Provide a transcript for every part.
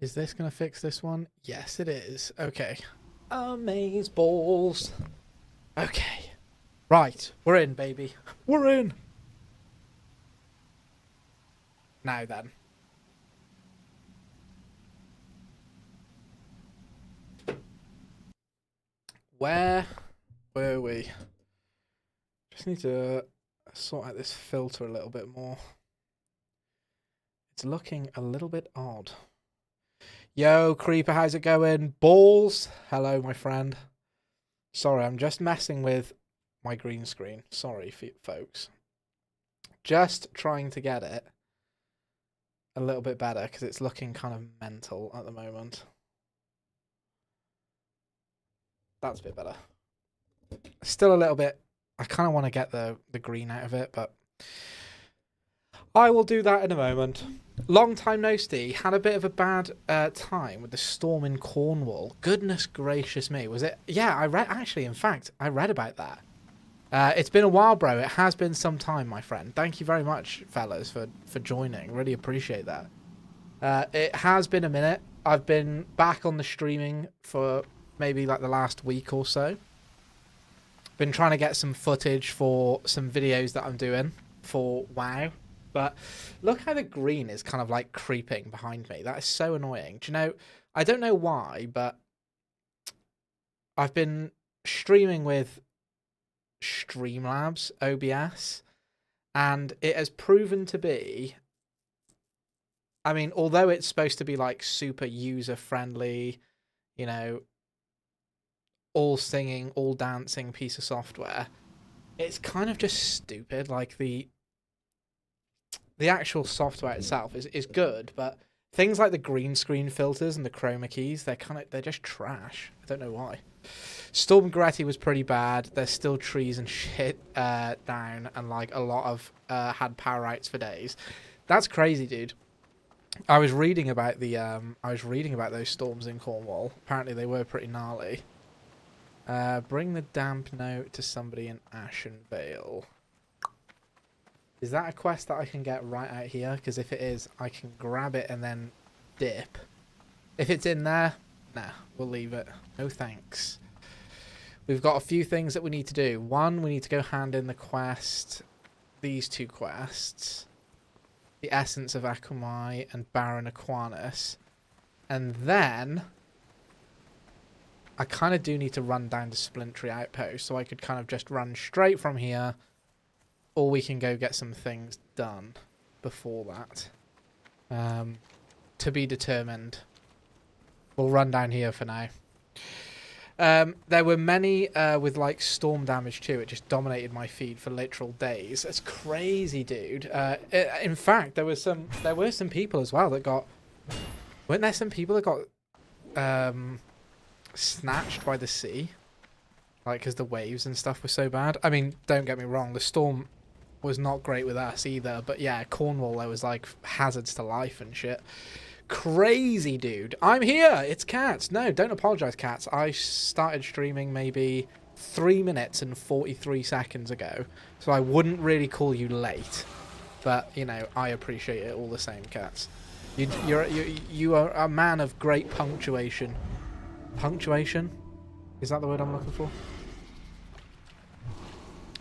Is this going to fix this one? Yes, it is. Okay. Amaze balls. Okay. Right. We're in, baby. We're in. Now then. Where were we? Just need to sort out this filter a little bit more. It's looking a little bit odd. Yo, Creeper, how's it going? Balls. Hello, my friend. Sorry, I'm just messing with my green screen. Sorry, folks. Just trying to get it a little bit better because it's looking kind of mental at the moment. That's a bit better. Still a little bit. I kind of want to get the green out of it, but I will do that in a moment. Long time no see. Had a bit of a bad time with the storm in Cornwall. Goodness gracious me. Was it? Yeah, I read. Actually, in fact, I read about that. It's been a while, bro. It has been some time, my friend. Thank you very much, fellas, for joining. Really appreciate that. It has been a minute. I've been back on the streaming for maybe like the last week or so. Been trying to get some footage for some videos that I'm doing for WoW. But look how the green is kind of like creeping behind me. That is so annoying. Do you know, I don't know why, but I've been streaming with Streamlabs OBS, and it has proven to be, I mean, although it's supposed to be like super user friendly, you know, all singing, all dancing piece of software, it's kind of just stupid. Like the actual software itself is good, but things like the green screen filters and the chroma keys, they're just trash. I don't know why. Storm Goretti was pretty bad. There's still trees and shit down, and like a lot of had power outs for days. That's crazy, dude. I was reading about those storms in Cornwall. Apparently they were pretty gnarly. Bring the damp note to somebody in Ashenvale. Is that a quest that I can get right out here? Because if it is, I can grab it and then dip. If it's in there, nah, we'll leave it. No thanks. We've got a few things that we need to do. One, we need to go hand in the quest. These two quests. The Essence of Akamai and Baron Aquanus. And then I kind of do need to run down to Splintry Outpost. So I could kind of just run straight from here. Or we can go get some things done before that. To be determined. We'll run down here for now. There were many with like storm damage too. It just dominated my feed for literal days. That's crazy, dude. In fact, there were some people as well that got. Weren't there some people that got snatched by the sea? Like, because the waves and stuff were so bad. I mean, don't get me wrong. The storm was not great with us either. But yeah, Cornwall, there was like hazards to life and shit. Crazy, dude. I'm here. It's Cats. No, don't apologize, Cats. I started streaming maybe 3 minutes and 43 seconds ago. So I wouldn't really call you late. But, you know, I appreciate it all the same, Cats. You are a man of great punctuation. Punctuation? Is that the word I'm looking for?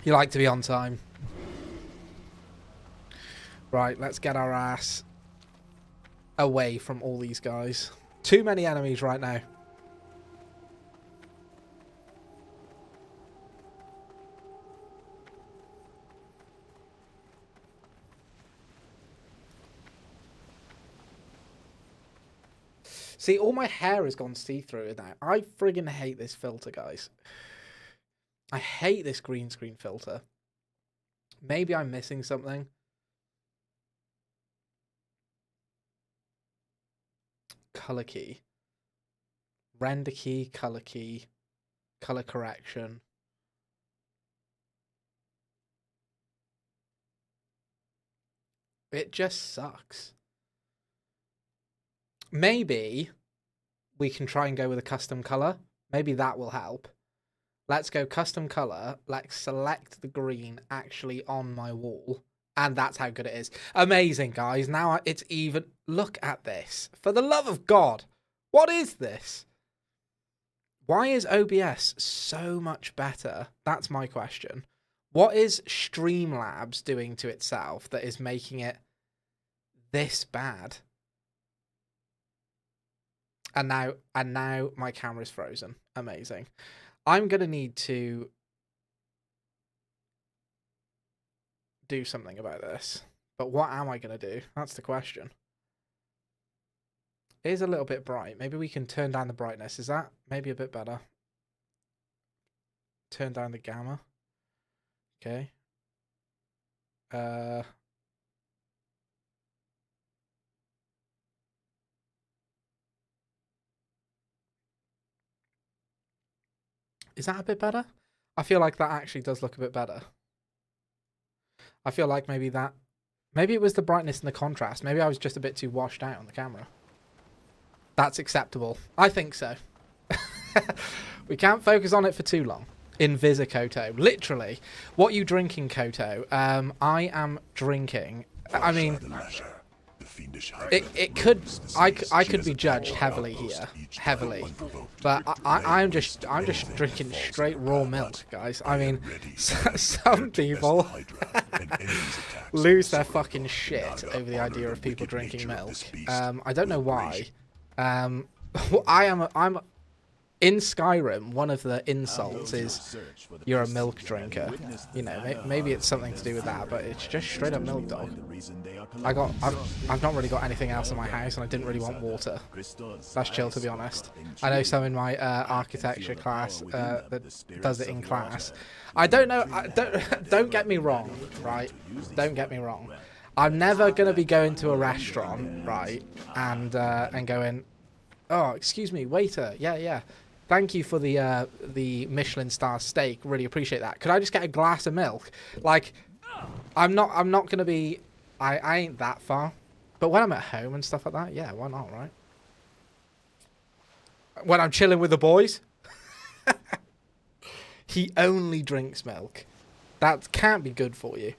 You like to be on time. Right, let's get our ass away from all these guys. Too many enemies right now. See, all my hair has gone see-through now. I friggin' hate this filter, guys. I hate this green screen filter. Maybe I'm missing something. Color key. Render key, color key, color correction. It just sucks. Maybe we can try and go with a custom color. Maybe that will help. Let's go custom color. Let's select the green actually on my wall. And that's how good it is. Amazing, guys. Now it's even... Look at this. For the love of God. What is this? Why is OBS so much better? That's my question. What is Streamlabs doing to itself that is making it this bad? And now my camera's frozen. Amazing. I'm going to need to do something about this. But what am I going to do? That's the question. It is a little bit bright. Maybe we can turn down the brightness. Is that maybe a bit better? Turn down the gamma. Okay. Is that a bit better? I feel like that actually does look a bit better. I feel like maybe it was the brightness and the contrast. Maybe I was just a bit too washed out on the camera. That's acceptable. I think so. We can't focus on it for too long. Invisa Koto. Literally. What are you drinking, Koto? I am drinking... I mean... It could... I could be judged heavily here. Heavily. But I'm just drinking straight raw milk, guys. I mean, some people lose their fucking shit over the idea of people drinking milk. I don't know why. I'm in Skyrim, one of the insults is you're a milk drinker. You know, maybe it's something to do with that, but it's just straight up milk, dog. I've not really got anything else in my house, and I didn't really want water. That's chill, to be honest. I know some in my architecture class that does it in class. I don't know. Don't get me wrong, right? Don't get me wrong. I'm never gonna be going to a restaurant, right, and going, oh, excuse me, waiter, yeah. Thank you for the Michelin star steak. Really appreciate that. Could I just get a glass of milk? Like, I'm not gonna be. I ain't that far. But when I'm at home and stuff like that, yeah, why not, right? When I'm chilling with the boys, he only drinks milk. That can't be good for you.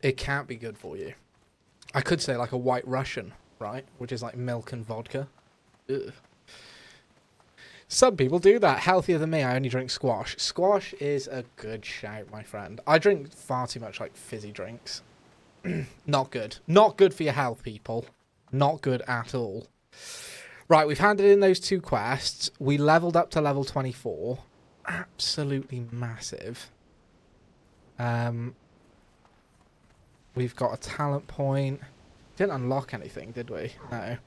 It can't be good for you. I could say like a White Russian, right? Which is like milk and vodka. Ugh. Some people do that. Healthier than me, I only drink squash. Squash is a good shout, my friend. I drink far too much like fizzy drinks. Not good. Not good for your health, people. Not good at all. Right, we've handed in those 2 quests. We leveled up to level 24. Absolutely massive. We've got a talent point. Didn't unlock anything, did we? No.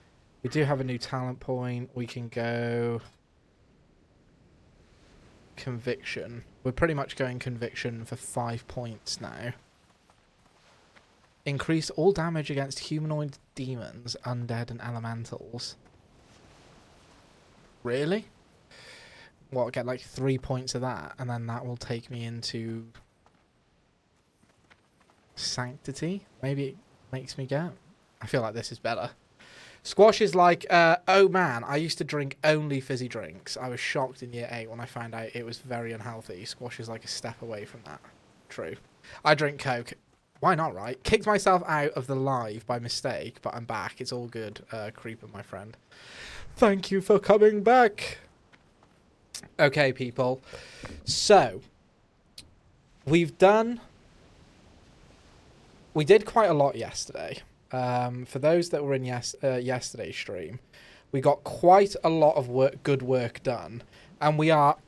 We do have a new talent point. We can go... Conviction. We're pretty much going Conviction for 5 points now. Increase all damage against humanoid demons, undead, and elementals. Really? What, get like 3 points of that, and then that will take me into... Sanctity? Maybe it makes me get... I feel like this is better. Squash is like, oh man, I used to drink only fizzy drinks. I was shocked in year 8 when I found out it was very unhealthy. Squash is like a step away from that. True. I drink Coke. Why not, right? Kicked myself out of the live by mistake, but I'm back. It's all good, Creeper, my friend. Thank you for coming back. Okay, people. So, we did quite a lot yesterday. For those that were in yesterday's stream, we got quite a lot of good work done, and we are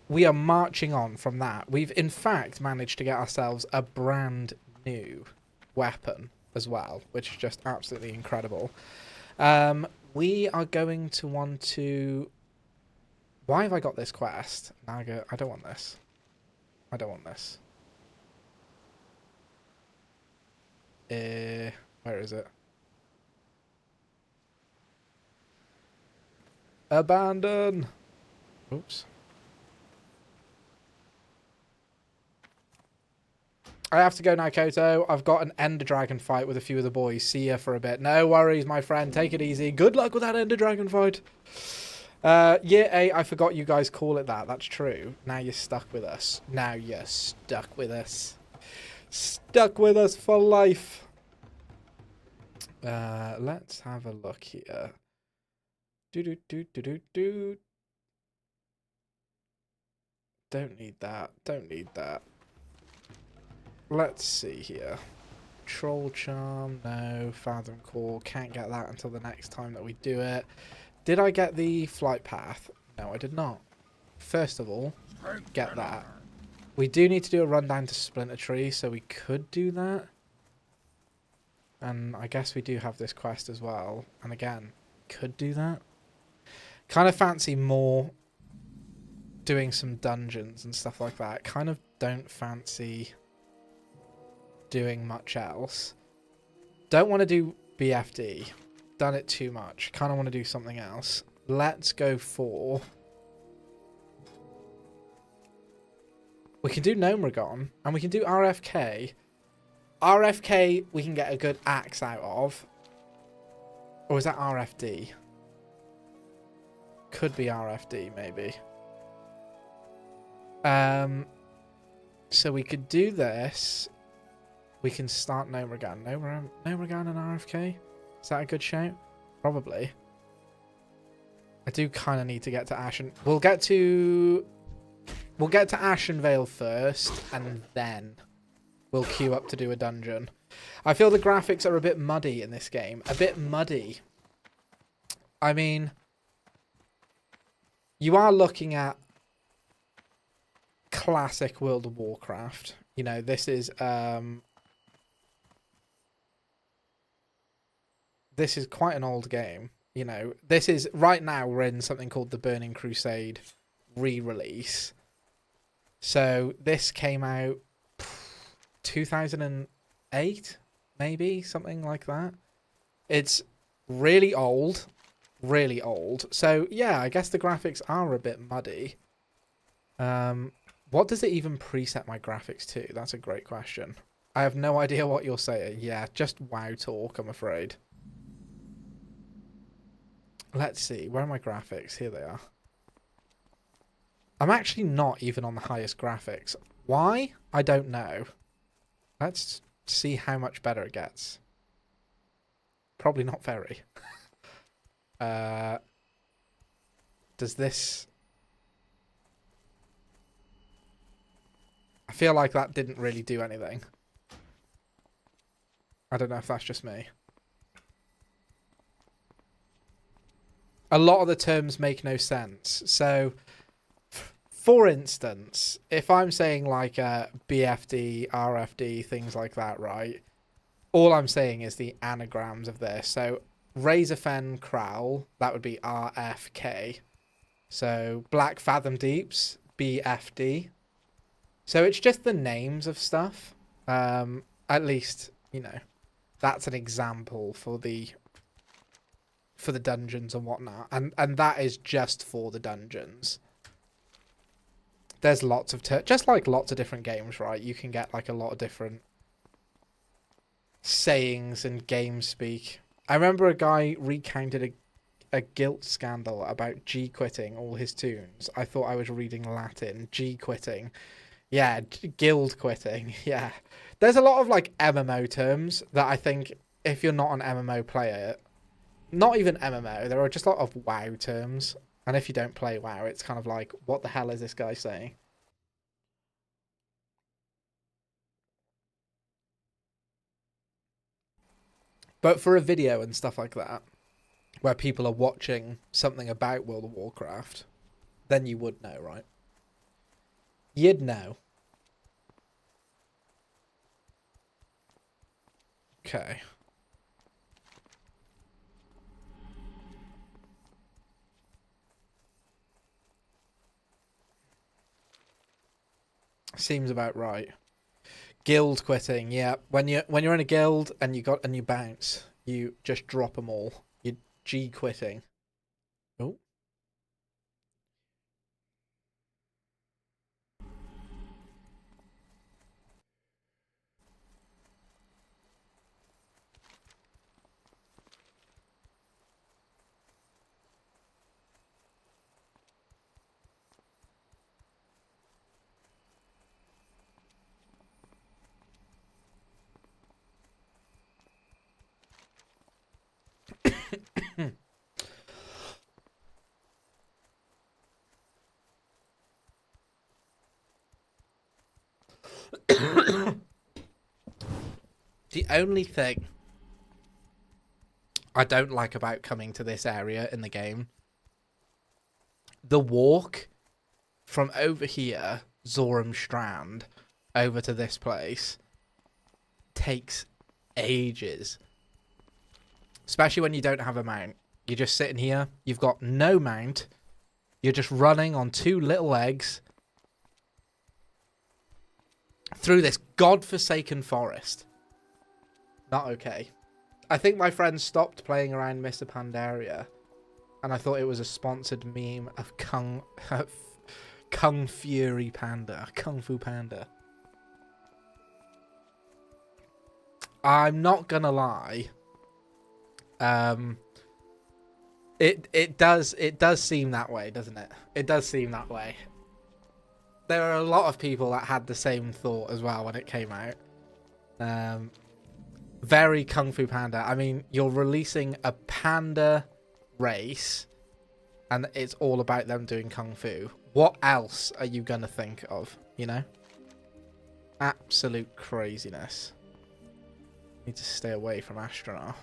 marching on from that. We've in fact managed to get ourselves a brand new weapon as well, which is just absolutely incredible. We are going to want to... Why have I got this quest? Now I go, I don't want this. I don't want this. Where is it? Abandon! Oops. I have to go now, Koto. I've got an Ender Dragon fight with a few of the boys. See ya for a bit. No worries, my friend. Take it easy. Good luck with that Ender Dragon fight. Year 8, I forgot you guys call it that. That's true. Now you're stuck with us. Now you're stuck with us. Stuck with us for life. Let's have a look here. Do. Don't need that. Don't need that. Let's see here. Troll Charm, no. Fathom Core, can't get that until the next time that we do it. Did I get the Flight Path? No, I did not. First of all, get that. We do need to do a rundown to Splinter Tree, so we could do that. And I guess we do have this quest as well. And again, could do that. Kind of fancy more doing some dungeons and stuff like that. Kind of don't fancy doing much else. Don't want to do BFD. Done it too much. Kind of want to do something else. Let's go for... We can do Gnomeregon, and we can do RFK. RFK we can get a good axe out of. Or is that RFD? Could be RFD, maybe. So we could do this. We can start Gnomeregan. Gnomeregan and RFK? Is that a good shout? Probably. I do kind of need to get to Ashen. We'll get to Ashenvale first, and then we'll queue up to do a dungeon. I feel the graphics are a bit muddy in this game. A bit muddy. I mean, you are looking at classic World of Warcraft. You know, this is quite an old game. You know, this is right now we're in something called the Burning Crusade re-release. So this came out 2008, maybe something like that. It's really old, really old. So yeah, I guess the graphics are a bit muddy. What does it even preset my graphics to? That's a great question. I have no idea what you're saying. Yeah, just WoW talk, I'm afraid. Let's see. Where are my graphics? Here they are. I'm actually not even on the highest graphics. Why? I don't know. Let's see how much better it gets. Probably not very. Does this... I feel like that didn't really do anything. I don't know if that's just me. A lot of the terms make no sense. So, for instance, if I'm saying like BFD, RFD, things like that, right? All I'm saying is the anagrams of this. So, Razorfen Crowl, that would be RFK. So, Black Fathom Deeps, BFD. So, it's just the names of stuff. At least, you know, that's an example for the dungeons and whatnot, and that is just for the dungeons. There's lots of just like lots of different games, right? You can get like a lot of different sayings and game speak. I remember a guy recounted a guilt scandal about G quitting all his tunes. I thought I was reading Latin. G quitting, yeah, guild quitting, yeah. There's a lot of like MMO terms that I think if you're not an MMO player. Not even MMO, there are just a lot of WoW terms. And if you don't play WoW, it's kind of like, what the hell is this guy saying? But for a video and stuff like that, where people are watching something about World of Warcraft, then you would know, right? You'd know. Okay. Seems about right. Guild quitting, yeah. When you're in a guild and you bounce, you just drop them all. You're G quitting. Oh. The only thing I don't like about coming to this area in the game, the walk from over here, Zoram Strand, over to this place, takes ages. Especially when you don't have a mount. You're just sitting here, you've got no mount, you're just running on two little legs through this godforsaken forest. Not okay. I think my friend stopped playing around Mr. Pandaria, and I thought it was a sponsored meme of Kung Fury Panda. Kung Fu Panda. I'm not gonna lie. It does seem that way, doesn't it? It does seem that way. There are a lot of people that had the same thought as well when it came out. Very Kung Fu Panda. I mean, you're releasing a panda race, and it's all about them doing Kung Fu. What else are you gonna think of, you know? Absolute craziness. Need to stay away from Astronaut.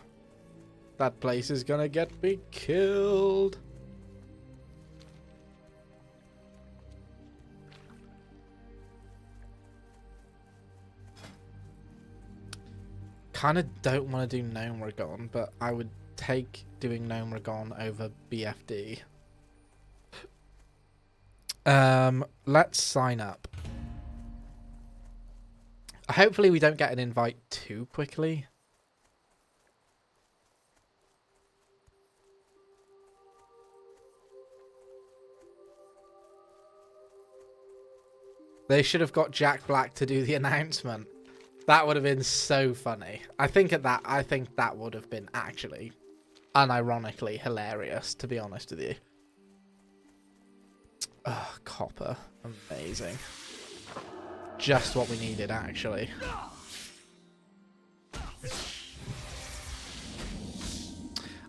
That place is gonna get me killed. Kind of don't want to do Gnome Ragon, but I would take doing Gnome Ragon over BFD. Let's sign up. Hopefully we don't get an invite too quickly. They should have got Jack Black to do the announcement. That would have been so funny. I think that would have been actually unironically hilarious, to be honest with you. Oh, copper. Amazing. Just what we needed, actually.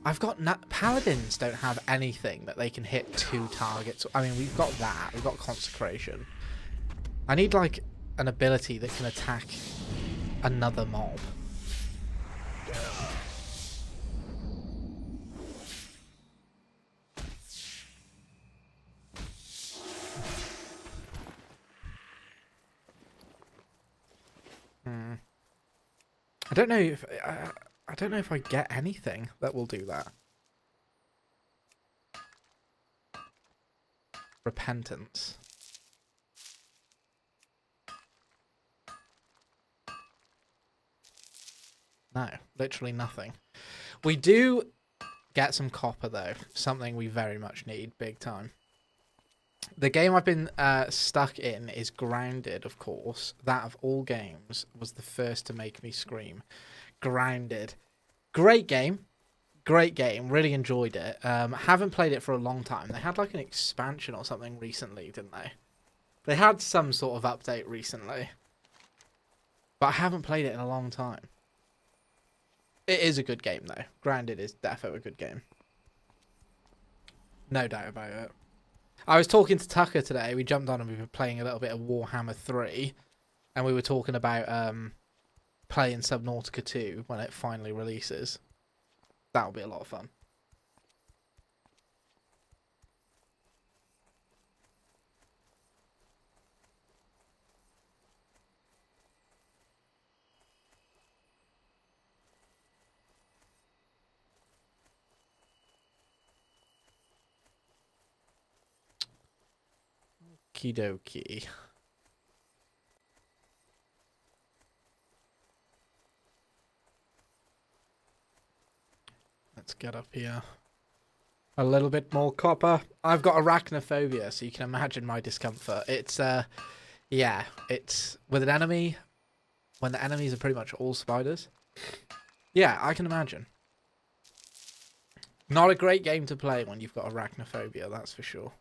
I've got Paladins don't have anything that they can hit 2 targets. I mean, we've got that. We've got Consecration. I need, like, an ability that can attack another mob. I don't know if I get anything that will do that. Repentance. No, literally nothing. We do get some copper, though. Something we very much need, big time. The game I've been stuck in is Grounded, of course. That, of all games, was the first to make me scream. Grounded. Great game. Great game. Really enjoyed it. Haven't played it for a long time. They had, like, an expansion or something recently, didn't they? They had some sort of update recently. But I haven't played it in a long time. It is a good game, though. Grounded is defo a good game. No doubt about it. I was talking to Tucker today. We jumped on and we were playing a little bit of Warhammer 3. And we were talking about playing Subnautica 2 when it finally releases. That'll be a lot of fun. Okie dokie. Let's get up here. A little bit more copper. I've got arachnophobia, so you can imagine my discomfort. It's, yeah, it's with an enemy, when the enemies are pretty much all spiders. Yeah, I can imagine. Not a great game to play when you've got arachnophobia, that's for sure.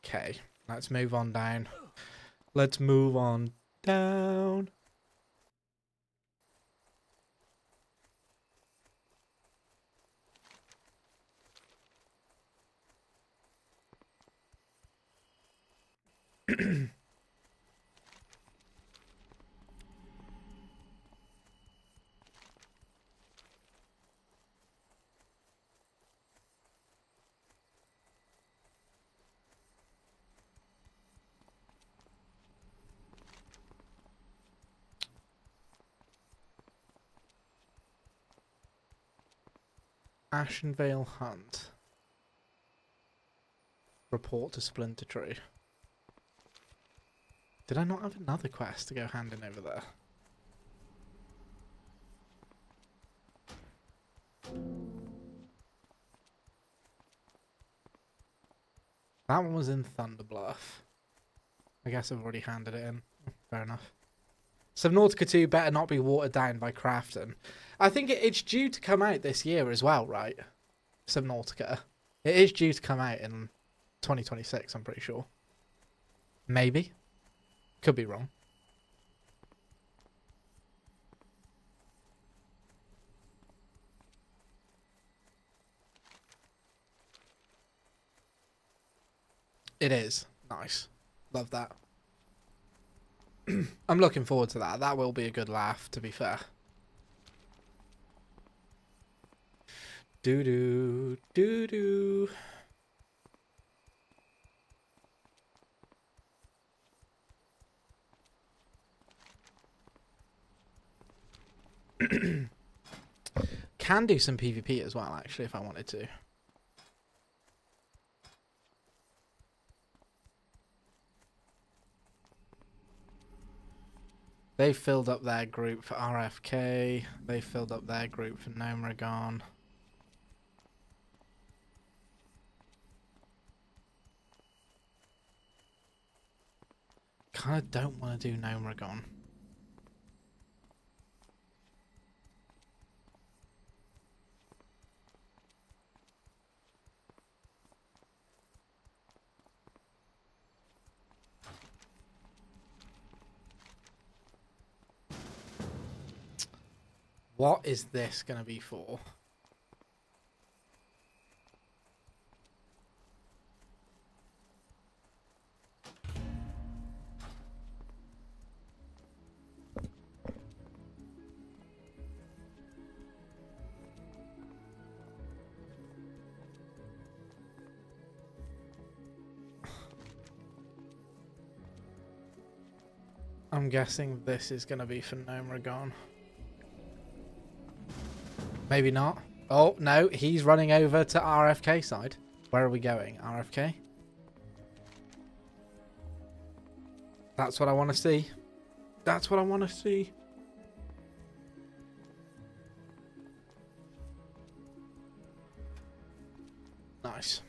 Okay, let's move on down. Let's move on down. Ashenvale Hunt. Report to Splinter Tree. Did I not have another quest to go hand in over there? That one was in Thunderbluff. I guess I've already handed it in. Fair enough. Subnautica 2 better not be watered down by crafting. I think it's due to come out this year as well, right? Subnautica. It is due to come out in 2026, I'm pretty sure. Maybe. Could be wrong. It is. Nice. Love that. I'm looking forward to that. That will be a good laugh, to be fair. Doo-doo. Doo-doo. Can do some PvP as well, actually, if I wanted to. They filled up their group for RFK. They filled up their group for Nomragon. Kind of don't want to do Nomragon. What is this going to be for? I'm guessing this is going to be for Nomragon. Maybe not. Oh, no, he's running over to RFK side. Where are we going? RFK? That's what I want to see. That's what I want to see. Nice.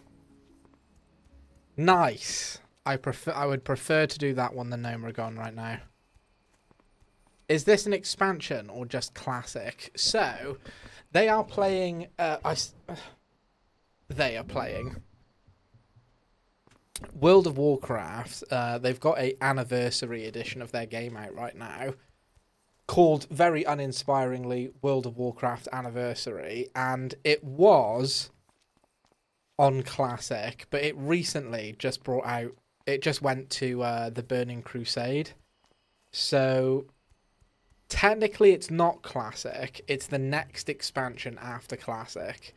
Nice. I would prefer to do that one than Nomragon right now. Is this an expansion or just classic? So, they are playing. They are playing World of Warcraft. They've got a anniversary edition of their game out right now, called very uninspiringly World of Warcraft Anniversary, and it was on classic, but it recently just brought out. It just went to the Burning Crusade, so. Technically, it's not classic. It's the next expansion after classic,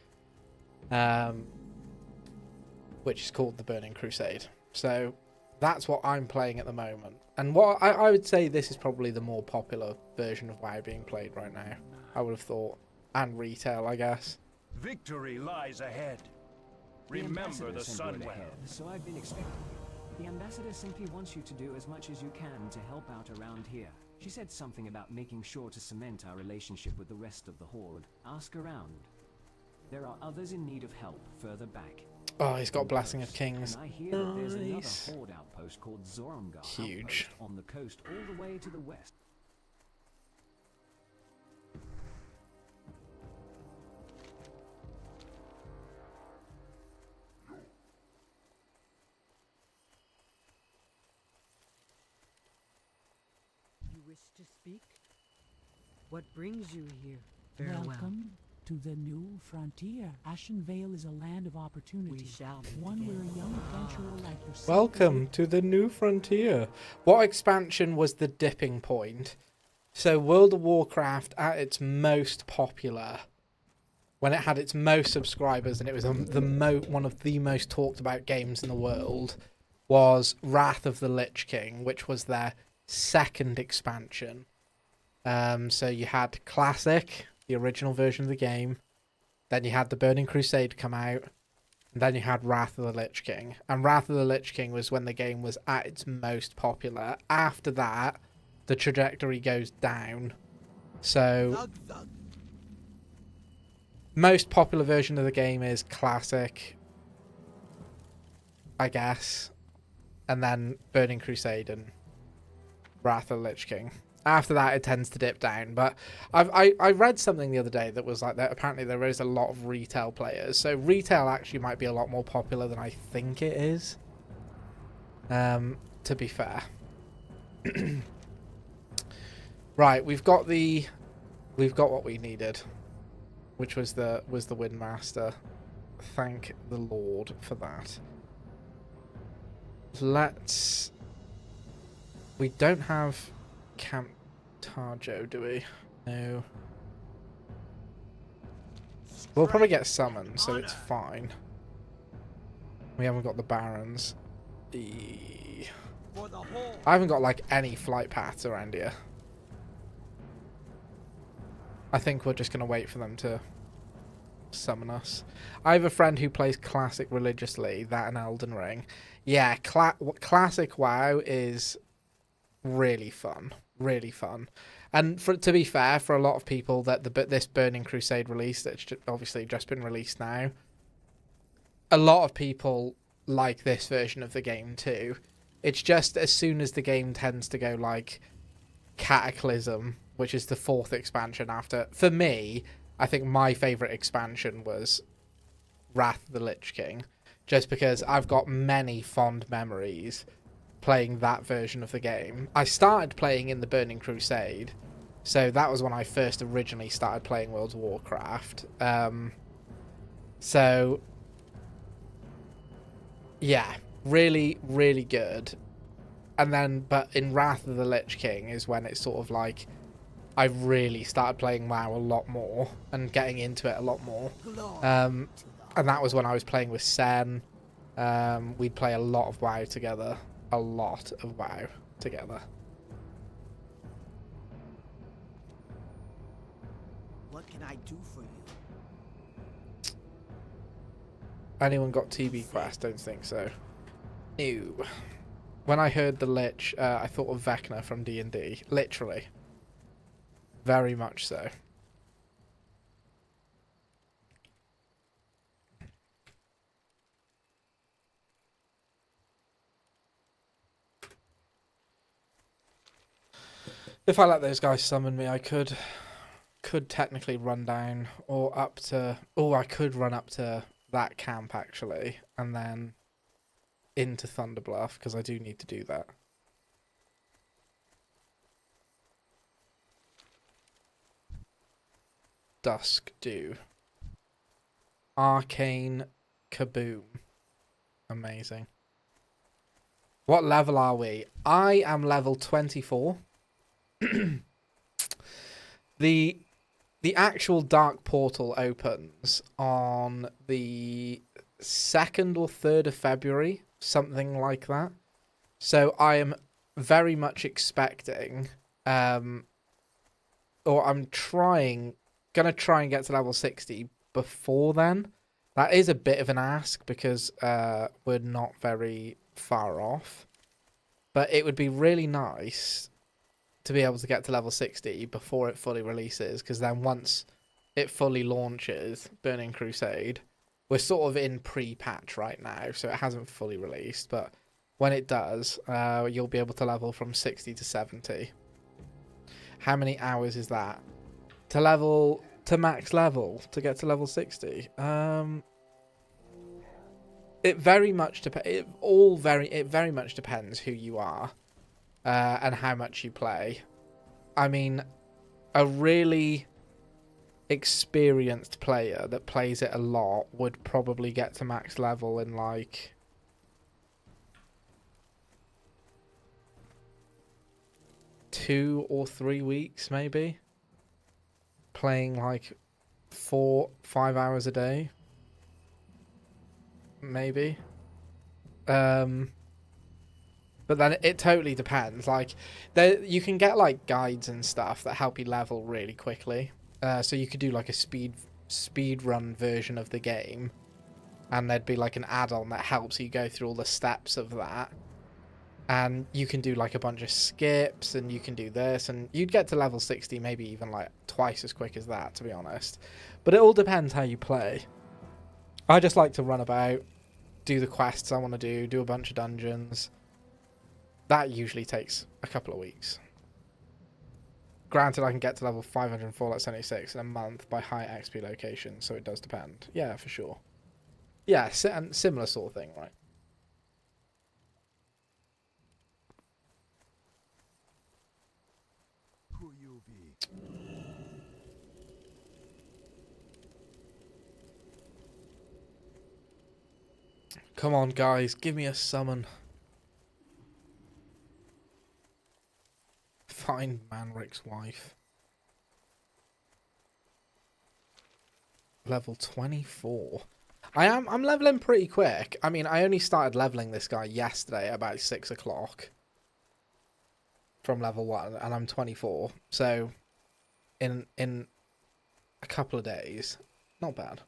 which is called the Burning Crusade. So that's what I'm playing at the moment. And what I would say this is probably the more popular version of WoW being played right now. I would have thought. And retail, I guess. Victory lies ahead. Remember the sun well. So I've been expecting you. The ambassador simply wants you to do as much as you can to help out around here. She said something about making sure to cement our relationship with the rest of the Horde. Ask around. There are others in need of help further back. Oh, he's got Blessing of Kings. And I hear that there's another Horde outpost called Zorangar. Huge. On the coast all the way to the west. You wish to speak? What brings you here? Welcome to the new frontier. Ashen Vale is a land of opportunity. We shall meet One where again. a young adventurer like yourself. Welcome to the new frontier. What expansion was the dipping point? So World of Warcraft at its most popular, when it had its most subscribers and it was one of the most talked about games in the world, was Wrath of the Lich King, which was their second expansion. So you had Classic, the original version of the game, then you had the Burning Crusade come out, and then you had Wrath of the Lich King. And Wrath of the Lich King was when the game was at its most popular. After that, the trajectory goes down. So, most popular version of the game is Classic, I guess. And then Burning Crusade and Wrath of the Lich King. After that, it tends to dip down. But I read something the other day that was like that. Apparently, there is a lot of retail players. So retail actually might be a lot more popular than I think it is. To be fair. Right, we've got what we needed, which was the Windmaster. Thank the Lord for that. We don't have Camp Tarjo, do we? No. We'll probably get summoned, so it's fine. We haven't got the Barons. I haven't got like any flight paths around here. I think we're just going to wait for them to summon us. I have a friend who plays Classic religiously, that and Elden Ring. Yeah, Classic WoW is really fun. Really fun. And to be fair, for a lot of people, that this Burning Crusade release, that's obviously just been released now, a lot of people like this version of the game too. It's just as soon as the game tends to go like Cataclysm, which is the 4th expansion after. For me, I think my favourite expansion was Wrath of the Lich King, just because I've got many fond memories playing that version of the game. I started playing in the Burning Crusade, so that was when I first originally started playing World of Warcraft. So yeah, really, really good. And then, but in Wrath of the Lich King is when it's sort of like I really started playing WoW a lot more and getting into it a lot more. And that was when I was playing with Sen. We'd play a lot of WoW together. A lot of WoW together. What can I do for you? Anyone got TB Quest? Don't think so. Ew. When I heard the Lich, I thought of Vecna from D&D. Literally. Very much so. If I let those guys summon me, I could technically run down or up to... Oh, I could run up to that camp, actually, and then into Thunderbluff, because I do need to do that. Dusk Dew. Arcane Kaboom. Amazing. What level are we? I am level 24. The actual Dark Portal opens on the 2nd or 3rd of February, something like that. So I am very much expecting, or I'm gonna try and get to level 60 before then. That is a bit of an ask because we're not very far off, but it would be really nice to be able to get to level 60 before it fully releases, because then once it fully launches, Burning Crusade, we're sort of in pre-patch right now, so it hasn't fully released, but when it does, you'll be able to level from 60 to 70. How many hours is that? To max level, to get to level 60? It very much depends who you are. And how much you play. I mean, a really experienced player that plays it a lot would probably get to max level in like 2 or 3 weeks, maybe. Playing like 4-5 hours a day, maybe. But then it totally depends. Like, you can get like guides and stuff that help you level really quickly. So you could do like a speed run version of the game, and there'd be like an add-on that helps you go through all the steps of that. And you can do like a bunch of skips, and you can do this, and you'd get to level 60 maybe even like twice as quick as that, to be honest. But it all depends how you play. I just like to run about, do the quests I want to do a bunch of dungeons. That usually takes a couple of weeks. Granted, I can get to level 504 at 76 in a month by high XP locations, so it does depend. Yeah, for sure. Yeah, and similar sort of thing, right? Who you be? Come on, guys, give me a summon. Find Manric's wife. Level 24. I'm leveling pretty quick. I mean, I only started leveling this guy yesterday at about 6 o'clock. From level 1, and I'm 24. So, in a couple of days, not bad.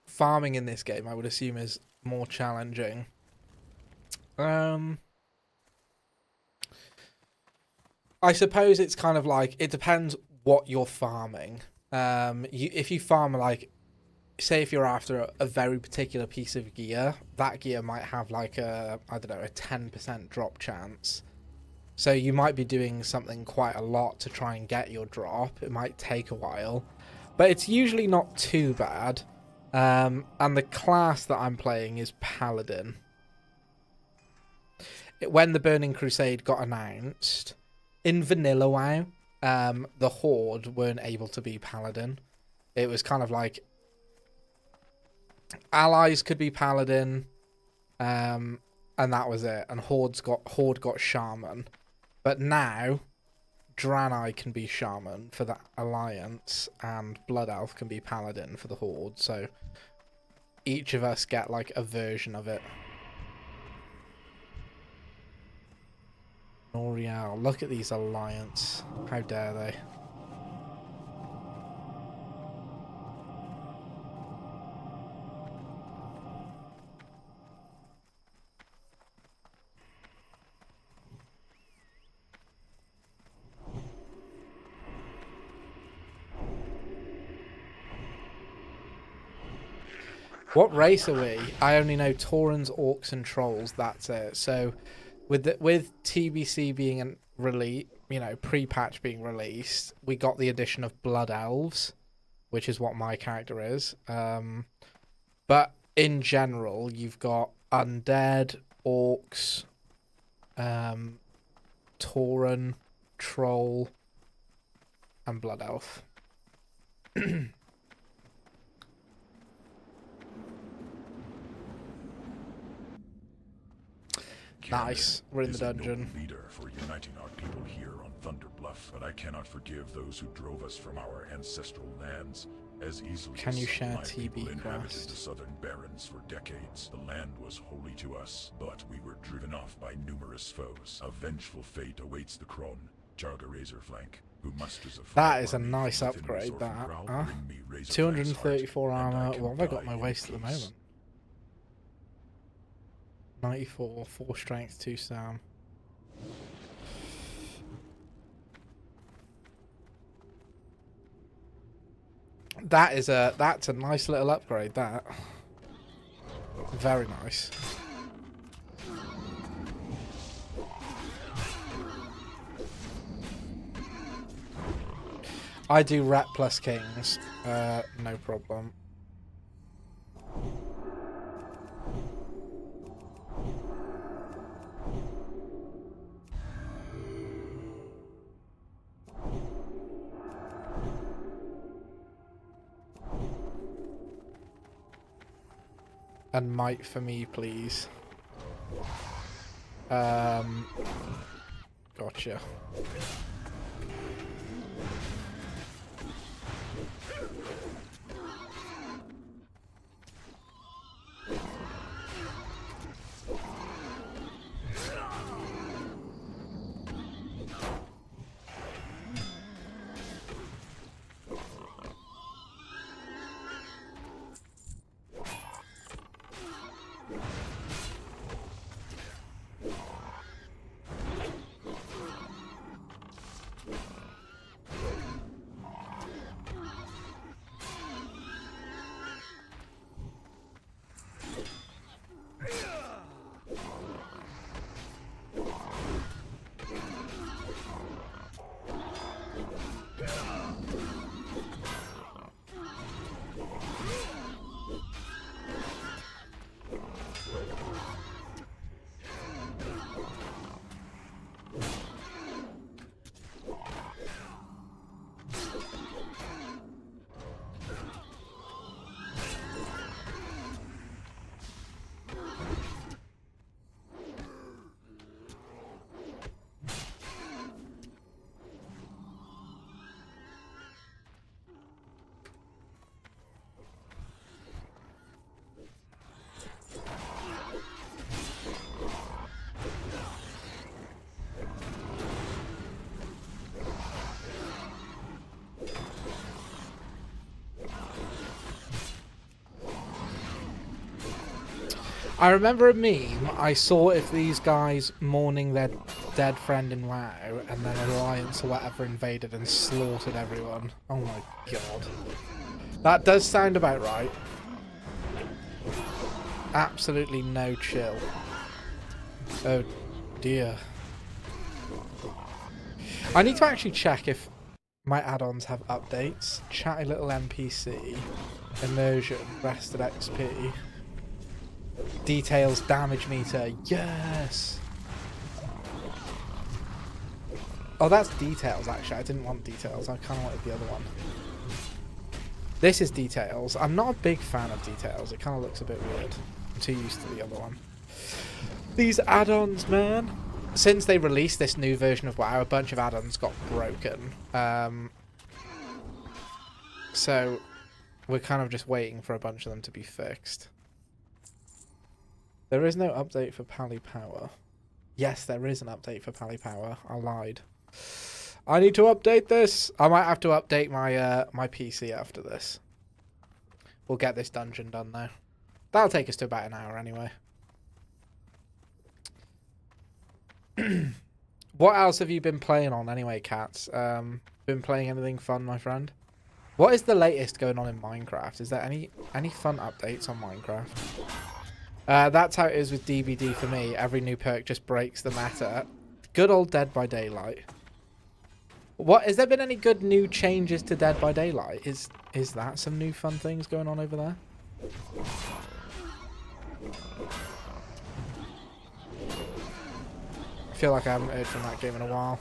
Farming in this game, I would assume, is more challenging. I suppose it's kind of like, it depends what you're farming. If you farm, like, say if you're after a very particular piece of gear, that gear might have like a 10% drop chance. So you might be doing something quite a lot to try and get your drop. It might take a while, but it's usually not too bad. And the class that I'm playing is Paladin. When the Burning Crusade got announced, in Vanilla WoW, the Horde weren't able to be Paladin. It was kind of like allies could be Paladin, and that was it. And Horde got Shaman. But now, Draenei can be Shaman for the Alliance, and Blood Elf can be Paladin for the Horde. So each of us get like a version of it. L'Oreal, look at these Alliance. How dare they? What race are we? I only know Taurens, Orcs, and Trolls. That's it. So, with TBC being pre-patch being released, we got the addition of Blood Elves, which is what my character is. But in general, you've got Undead, Orcs, Tauren, Troll, and Blood Elf. Nice. We're in the dungeon. Leader for uniting our people here on Thunder Bluff, but I cannot forgive those who drove us from our ancestral lands as easily. Can you share my people TB inhabited quest? the southern barrens for decades. The land was holy to us, but we were driven off by numerous foes. A vengeful fate awaits the Krone, Jarga Razorflank, who musters a That is a army nice from within upgrade, Sorfin that. Growl. Huh? Bring me Razorflank's 234 heart, and I armor. can What have I got die my in waist at the peace. moment? 94, 4 strength, 2 stam. That's a nice little upgrade, that. Very nice. I do Ret plus Kings, no problem. And might for me, please. Gotcha. I remember a meme I saw of these guys mourning their dead friend in WoW, and then Alliance or whatever invaded and slaughtered everyone. Oh my god. That does sound about right. Absolutely no chill. Oh dear. I need to actually check if my add-ons have updates. Chatty little NPC. Immersion. Rested XP. Details, damage meter, yes! Oh, that's details, actually. I didn't want details. I kind of wanted the other one. This is details. I'm not a big fan of details. It kind of looks a bit weird. I'm too used to the other one. These add-ons, man. Since they released this new version of WoW, a bunch of add-ons got broken. So, we're kind of just waiting for a bunch of them to be fixed. There is no update for Pally Power. Yes, there is an update for Pally Power. I lied. I need to update this. I might have to update my my PC after this. We'll get this dungeon done now. That'll take us to about an hour anyway. What else have you been playing on anyway, Cats? Been playing anything fun, my friend? What is the latest going on in Minecraft? Is there any fun updates on Minecraft? That's how it is with DBD for me. Every new perk just breaks the meta. Good old Dead by Daylight. What, has there been any good new changes to Dead by Daylight? Is that some new fun things going on over there? I feel like I haven't heard from that game in a while.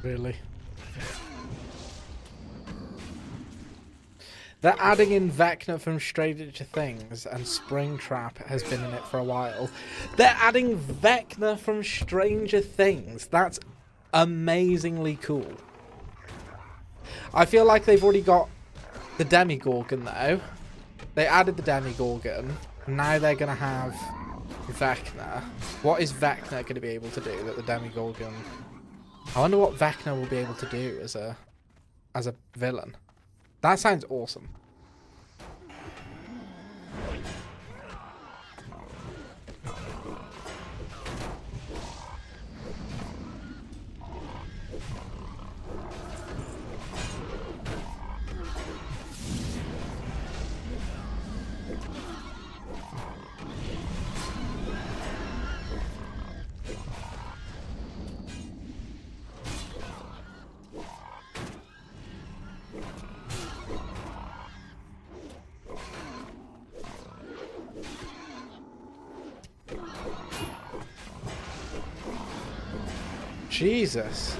Really? They're adding in Vecna from Stranger Things, and Springtrap has been in it for a while. They're adding Vecna from Stranger Things. That's amazingly cool. I feel like they've already got the Demigorgon though. They added the Demigorgon. Now they're going to have Vecna. What is Vecna going to be able to do that the Demigorgon... I wonder what Vecna will be able to do as a villain. That sounds awesome. Jesus.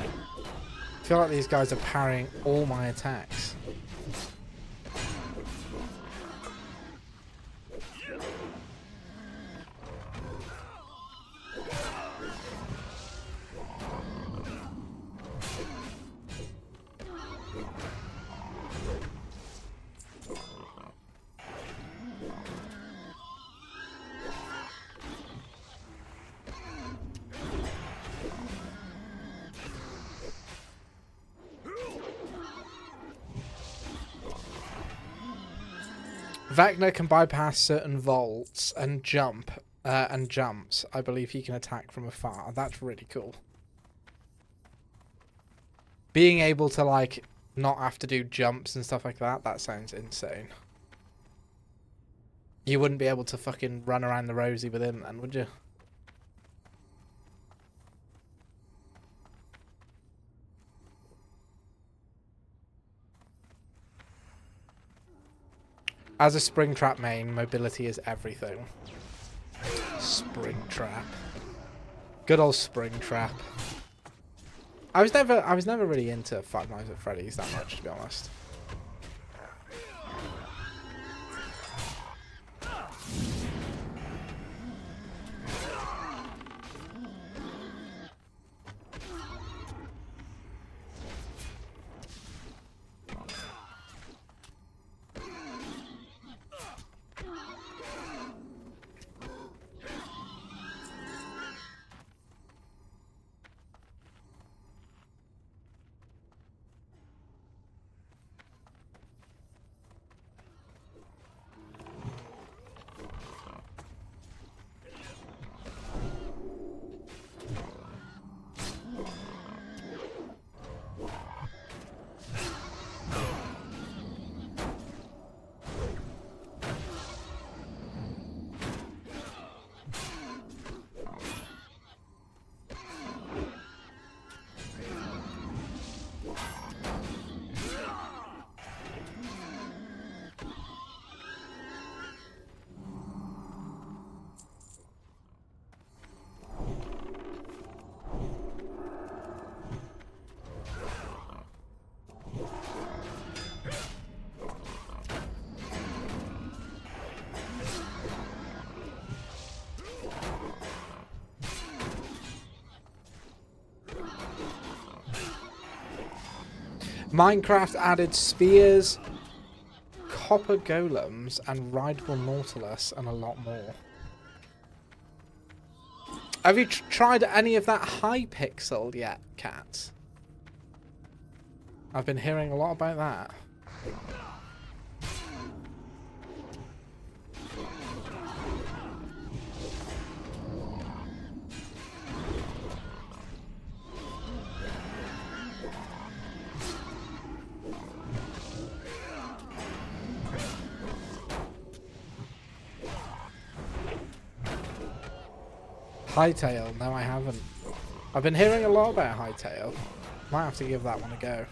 I feel like these guys are parrying all my attacks. Vecna can bypass certain vaults and jumps. I believe he can attack from afar. That's really cool. Being able to, like, not have to do jumps and stuff like that, that sounds insane. You wouldn't be able to fucking run around the rosy with him then, would you? As a Springtrap main, mobility is everything. Springtrap. Good old Springtrap. I was never really into Five Nights at Freddy's that much, to be honest. Minecraft added spears, copper golems, and rideable nautilus, and a lot more. Have you tried any of that Hypixel yet, Cat? I've been hearing a lot about that. Hightail? No, I haven't. I've been hearing a lot about Hightail. Might have to give that one a go.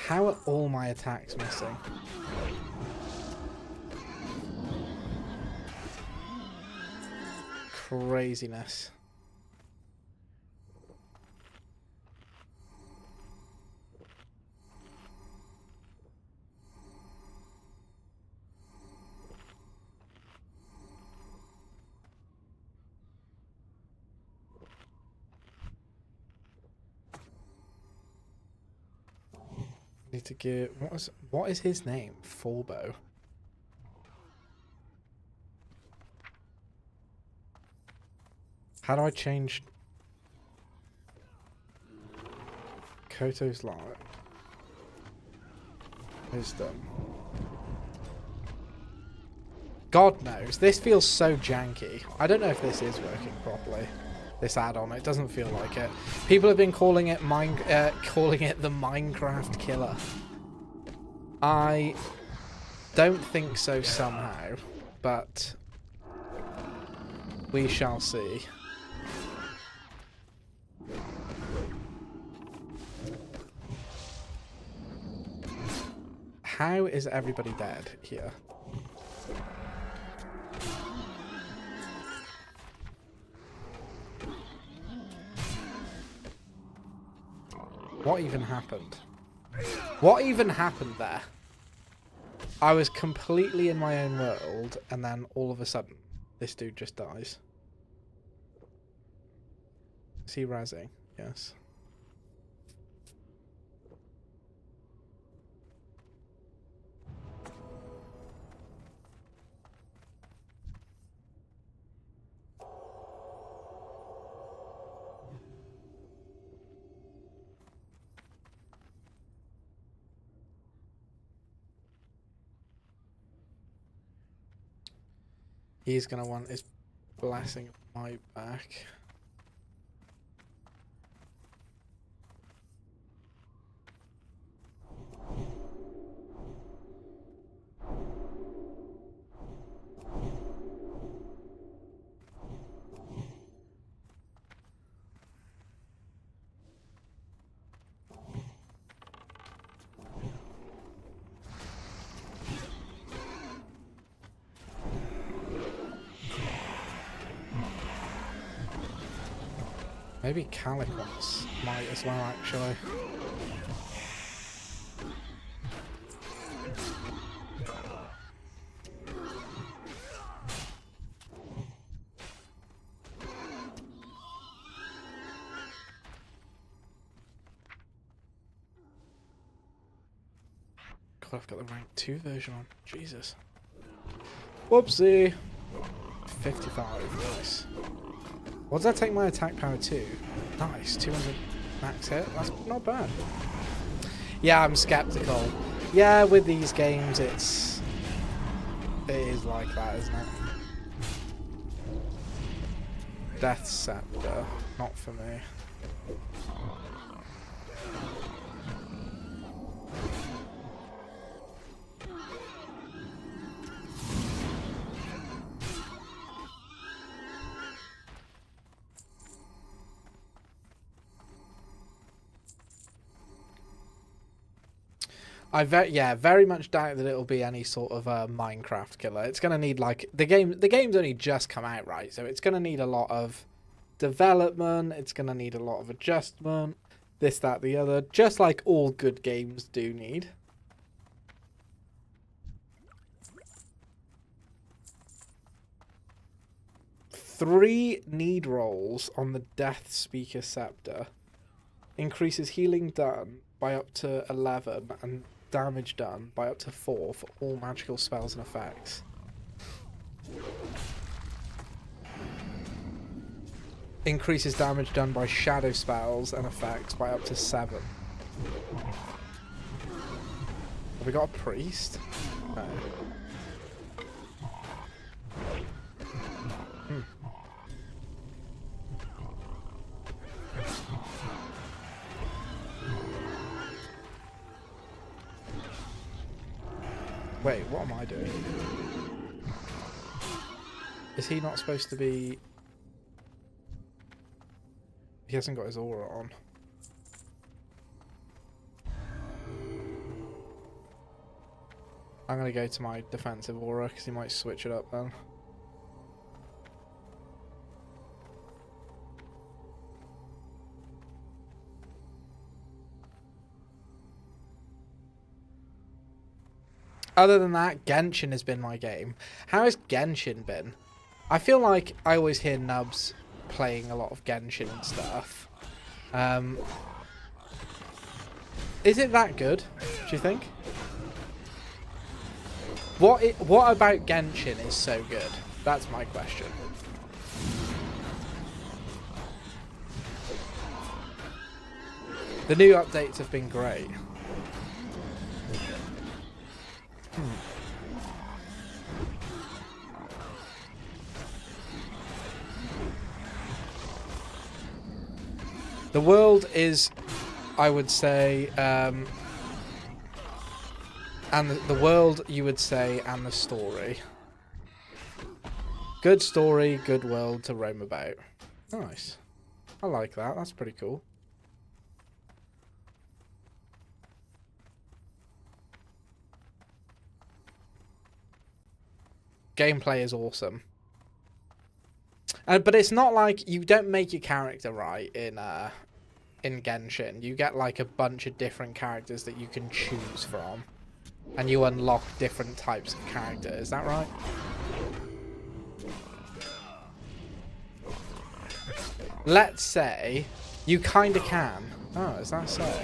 How are all my attacks missing? Craziness. Need to give what is his name? Forbo. How do I change Koto's light? Wisdom. God knows, this feels so janky. I don't know if this is working properly. This add-on, it doesn't feel like it. People have been calling it the Minecraft killer. I don't think so somehow, but we shall see. How is everybody dead here? What even happened? What even happened there? I was completely in my own world, and then all of a sudden, this dude just dies. Is he razzing? Yes. He's gonna want his blessing of my back. Maybe Calic wants might as well, actually. God, I've got the rank 2 version on. Jesus. Whoopsie. 55, nice. What does that take my attack power to? Nice, 200 max hit. That's not bad. Yeah, I'm skeptical. Yeah, with these games, it is like that, isn't it? Death Scepter, not for me. I very much doubt that it'll be any sort of a Minecraft killer. It's gonna need like the game's only just come out, right? So it's gonna need a lot of development. It's gonna need a lot of adjustment. This, that, the other. Just like all good games do need. Three need rolls on the Death Speaker Scepter increases healing done by up to 11 and damage done by up to 4 for all magical spells and effects. Increases damage done by shadow spells and effects by up to 7. Have we got a priest? No. Wait, what am I doing? Is he not supposed to be... He hasn't got his aura on. I'm going to go to my defensive aura because he might switch it up then. Other than that, Genshin has been my game. How has Genshin been? I feel like I always hear nubs playing a lot of Genshin and stuff. Is it that good, do you think? What about Genshin is so good? That's my question. The new updates have been great. The world is, I would say, and the world, you would say, and the story. Good story, good world to roam about. Nice. I like that. That's pretty cool. Gameplay is awesome. But it's not like you don't make your character right in Genshin. You get like a bunch of different characters that you can choose from, and you unlock different types of character. Is that right? Let's say you kind of can. Oh, is that so?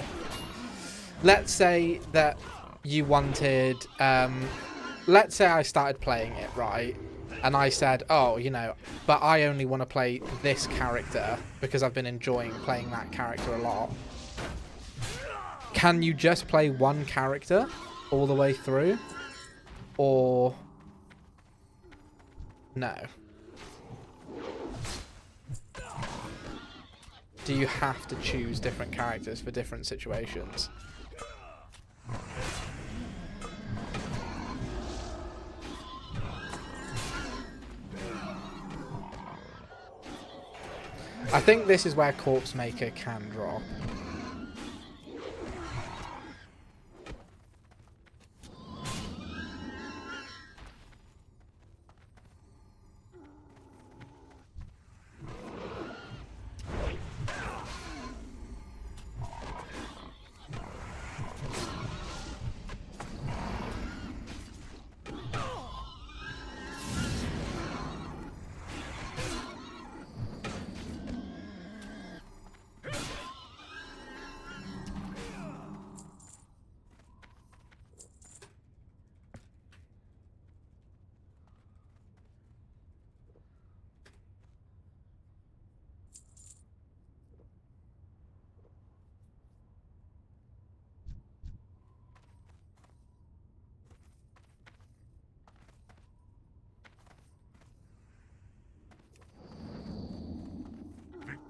Let's say that you wanted. Let's say I started playing it, right? And I said, oh, you know, but I only want to play this character because I've been enjoying playing that character a lot. Can you just play one character all the way through? Or no? Do you have to choose different characters for different situations? I think this is where Corpse Maker can drop.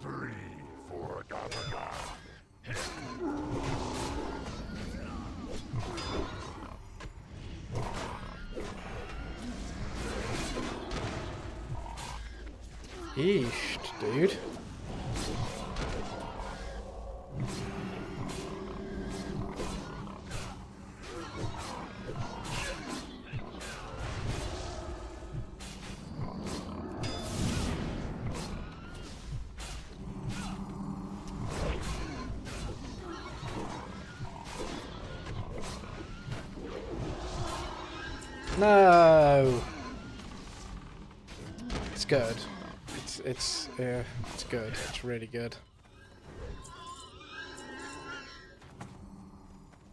Victory for Gavaga. Yeesh, dude. No. It's good. It's good. It's really good.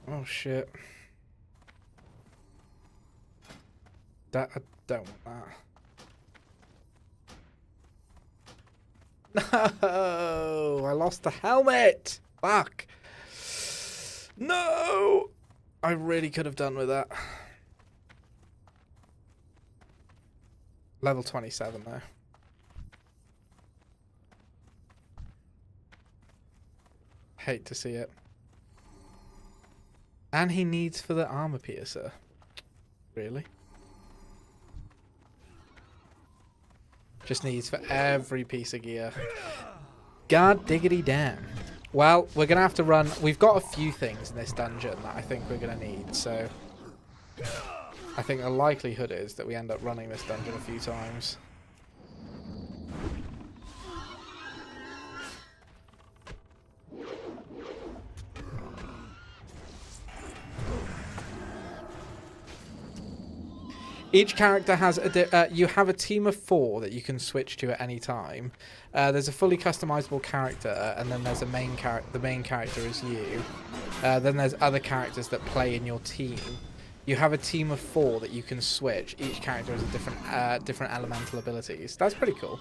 Oh shit. I don't want that. No! I lost the helmet! Fuck! No! I really could have done with that. Level 27 though. Hate to see it. And he needs for the armor piercer. Really? Just needs for every piece of gear. God diggity damn. Well, we're going to have to run. We've got a few things in this dungeon that I think we're going to need, so I think the likelihood is that we end up running this dungeon a few times. Each character has you have a team of 4 that you can switch to at any time. There's a fully customizable character, and then there's a main character. The main character is you. Then there's other characters that play in your team. You have a team of 4 that you can switch. Each character has a different elemental abilities. That's pretty cool.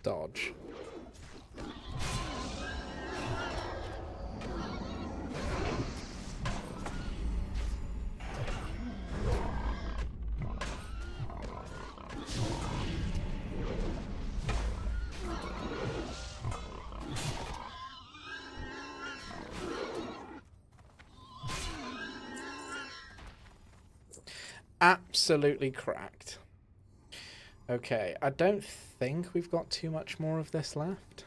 Dodge. absolutely cracked. Okay, I don't think we've got too much more of this left.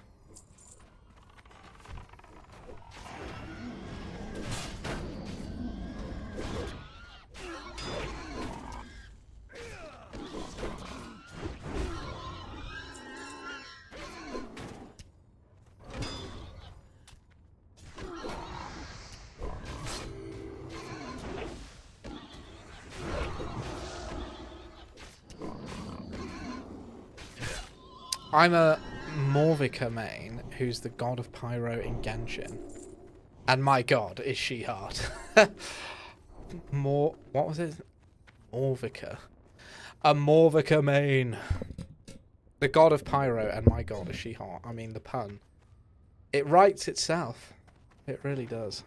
I'm a Morvica main who's the god of pyro in Genshin. And my god, is she hard. What was it? Morvica. A Morvica main. The god of pyro, and my god, is she hot. I mean, the pun. It writes itself. It really does.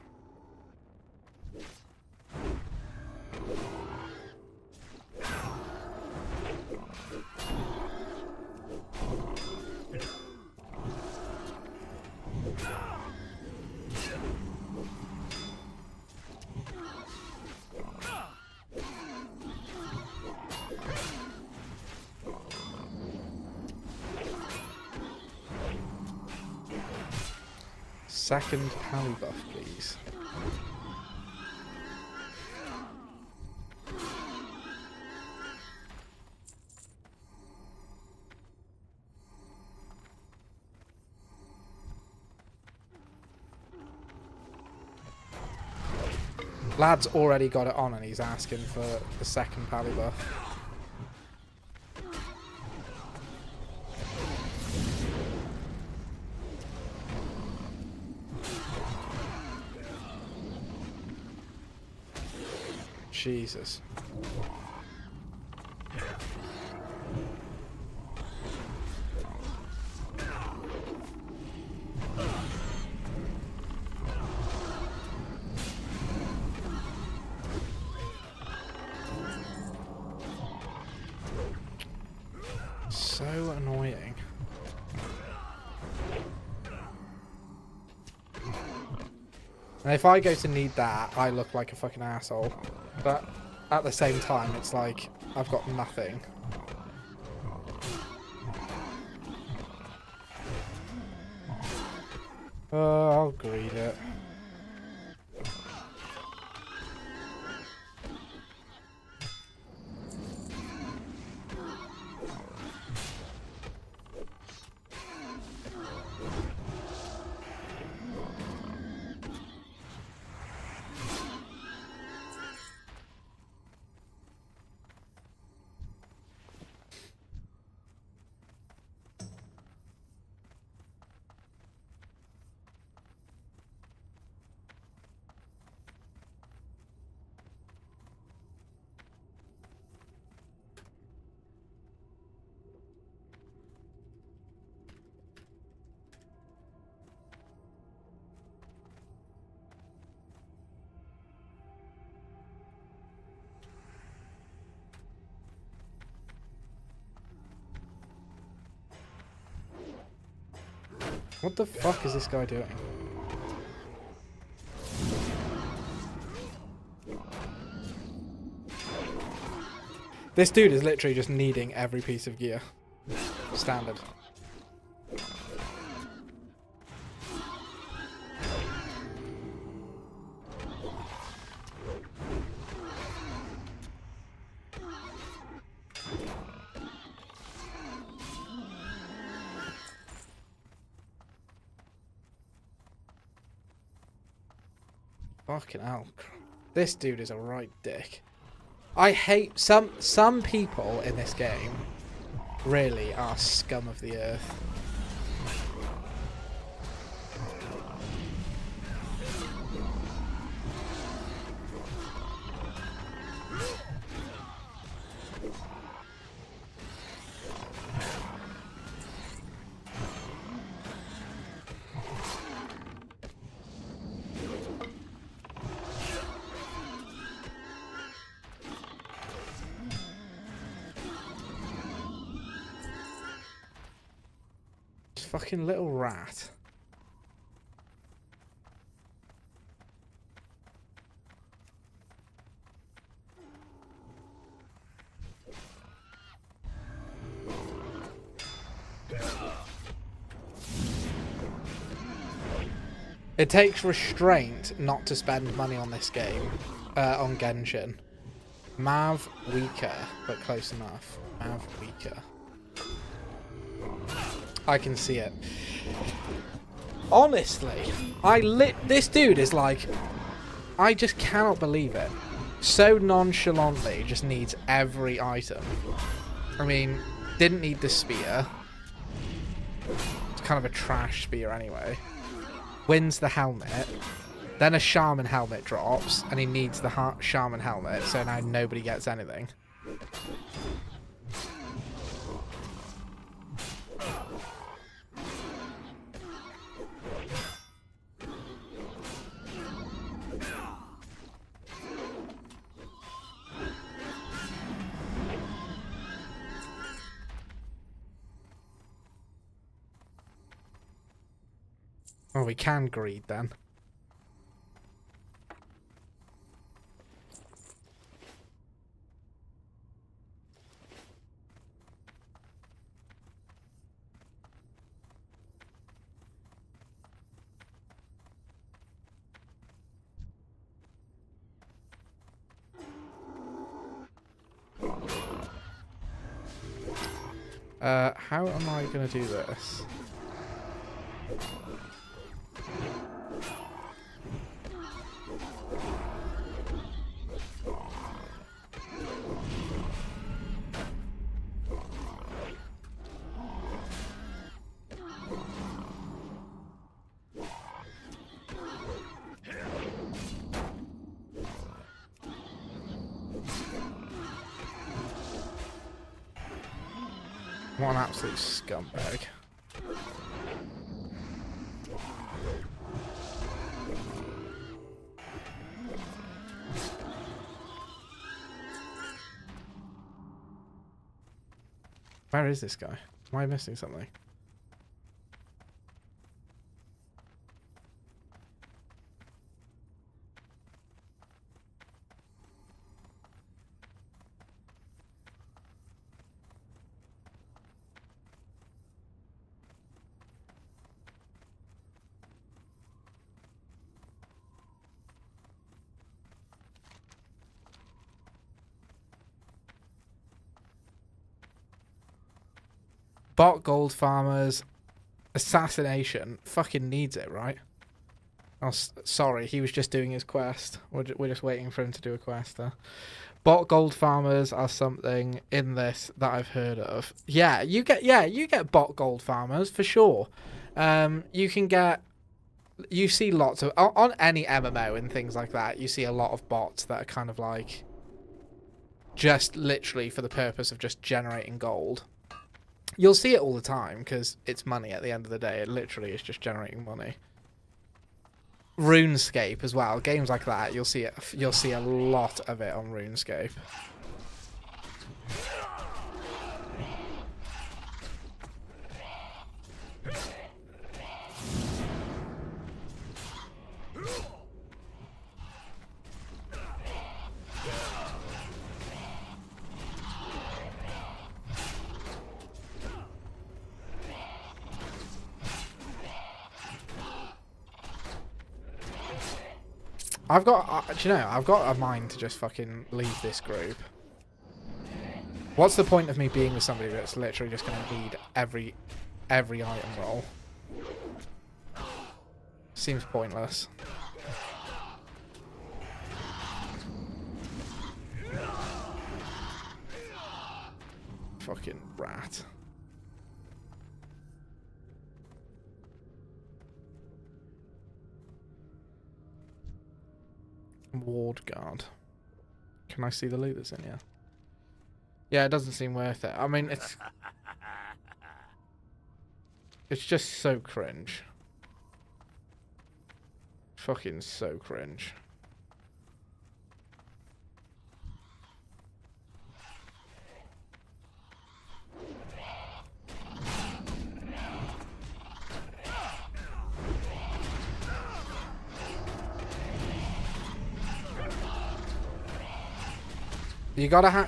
Second pally buff, please. Lad's already got it on and he's asking for the second pally buff. Jesus. So annoying. And if I go to need that, I look like a fucking asshole. But at the same time, it's like, I've got nothing. Oh, I'll greed it. What the fuck is this guy doing? This dude is literally just needing every piece of gear. Standard. Fucking hell. This dude is a right dick. I hate some people in this game really are scum of the earth. Fucking little rat. It takes restraint not to spend money on this game, on Genshin. Mav weaker, but close enough. Mav weaker. I can see it. Honestly, this dude is like, I just cannot believe it. So nonchalantly, just needs every item. I mean, didn't need the spear. It's kind of a trash spear anyway. Wins the helmet. Then a shaman helmet drops, and he needs the shaman helmet, so now nobody gets anything. Oh, we can greed then. How am I going to do this? What an absolute scumbag. Where is this guy? Am I missing something? Bot gold farmers, assassination, fucking needs it, right? Oh, sorry, he was just doing his quest. We're just waiting for him to do a quest there. Bot gold farmers are something in this that I've heard of. Yeah, you get bot gold farmers for sure. You see lots of on any MMO and things like that. You see a lot of bots that are kind of like just literally for the purpose of just generating gold. You'll see it all the time because it's money at the end of the day. It literally is just generating money. RuneScape as well. Games like that, you'll see it. You'll see a lot of it on RuneScape. I've got, do you know, I've got a mind to just fucking leave this group. What's the point of me being with somebody that's literally just going to need every item roll? Seems pointless. Fucking rat. Ward guard. Can I see the loot that's in here? Yeah, it doesn't seem worth it. I mean, it's just so cringe. Fucking so cringe.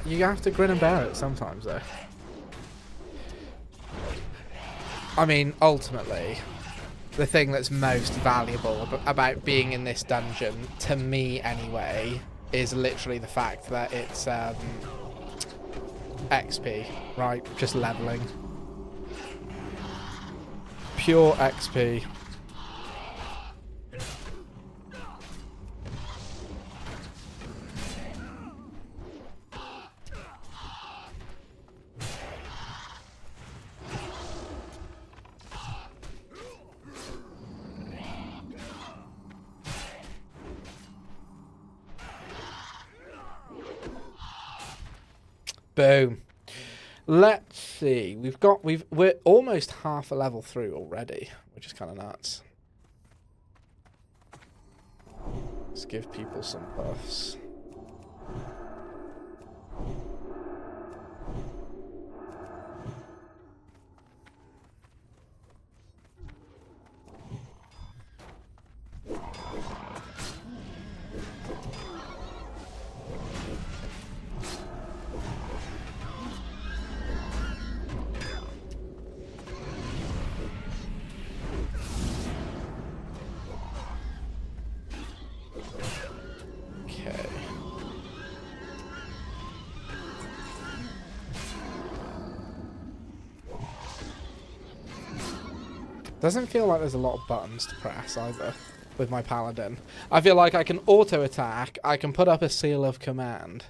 You have to grin and bear it sometimes, though. I mean, ultimately, the thing that's most valuable about being in this dungeon, to me anyway, is literally the fact that it's XP, right? Just leveling. Pure XP. Boom. Let's see. We're almost half a level through already, which is kind of nuts. Let's give people some buffs. Doesn't feel like there's a lot of buttons to press either with my Paladin. I feel like I can auto attack, I can put up a seal of command,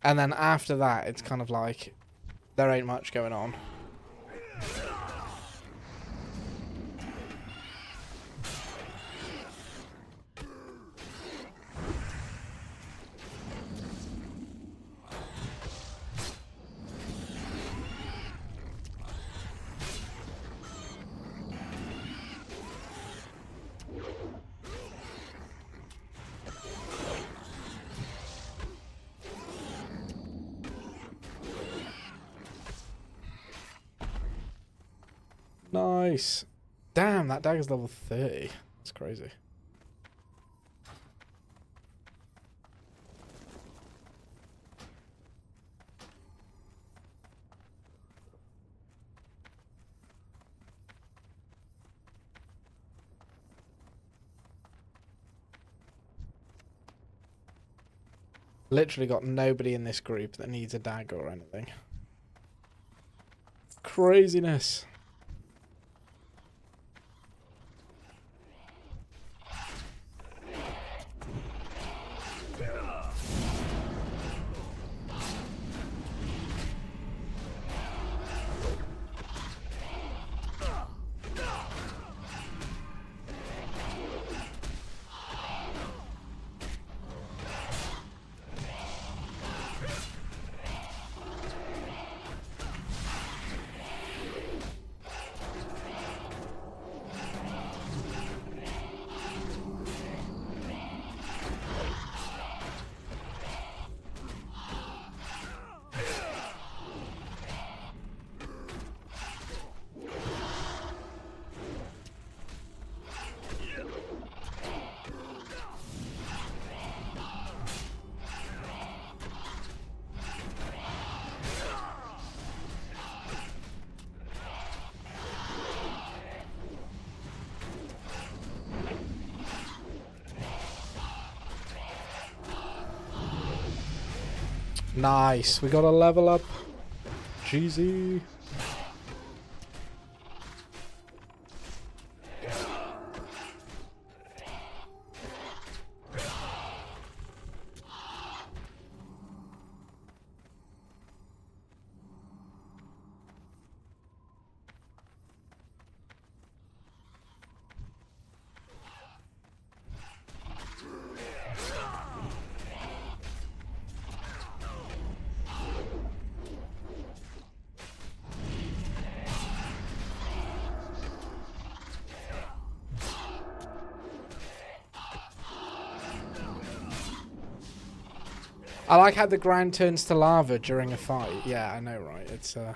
and then after that it's kind of like there ain't much going on. Nice. Damn, that dagger's level 30. That's crazy. Literally got nobody in this group that needs a dagger or anything. Craziness. Nice, we got a level up. Cheesy. I like how the ground turns to lava during a fight. Yeah, I know, right? It's you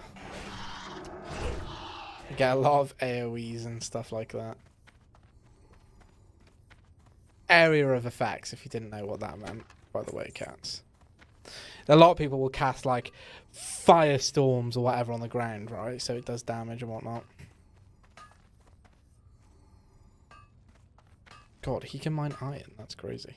get a lot of AoEs and stuff like that. Area of effects, if you didn't know what that meant, by the way, cats. A lot of people will cast like firestorms or whatever on the ground, right? So it does damage and whatnot. God, he can mine iron. That's crazy.